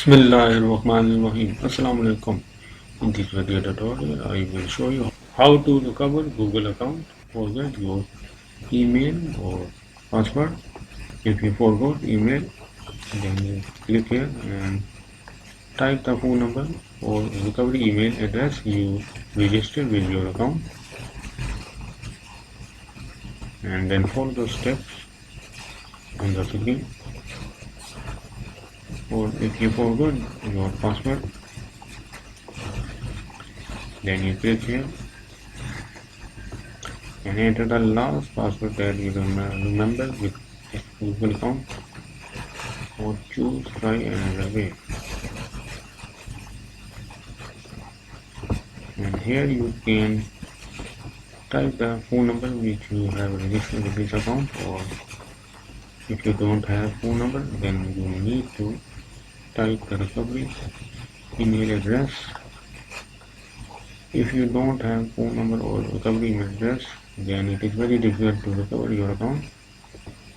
Bismillahirrahmanirrahim. Assalamu alaikum. In this video tutorial, I will show you how to recover Google account. Forget your email or password. If you forgot email, then you click here and type the phone number or recovery email address you registered with your account, and then follow the steps on the screen. Or if you forgot your password, then you click here and enter the last password that you remember with a Google account, or choose try another way. And here you can type the phone number which you have registered with this account, or if you don't have phone number, then you need to type the recovery email address. If you don't have phone number or recovery email address, then it is very difficult to recover your account.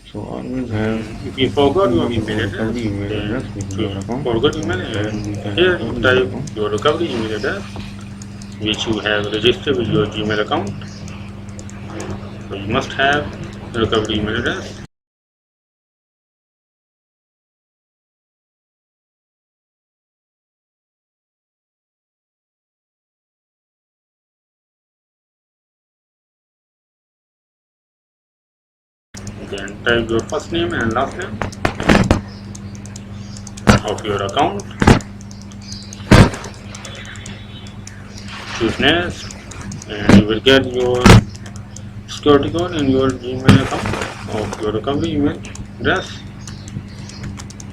So always have, if you forgot your email recovery email address address, with your account. forgot email, and here you type your recovery email address which you have registered with your Gmail account. So you must have the recovery email address. Then type your first name and last name of your account. Choose next, and you will get your security code in your Gmail account of your recovery email address.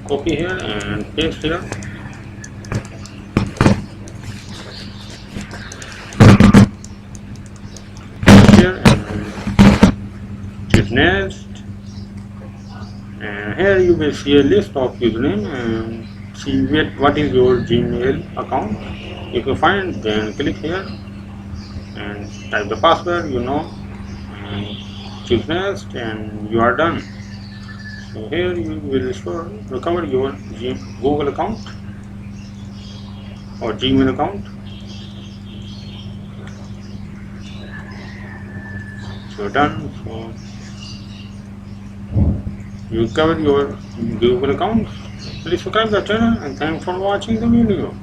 Copy here and paste here. Here and choose next. And here you will see a list of username and see what is your Gmail account. If you find, then click here and type the password and choose next, and you are done. So here you will recover your Google account or Gmail account. So done. So you covered your Google account. Please subscribe the channel, and thanks for watching the video.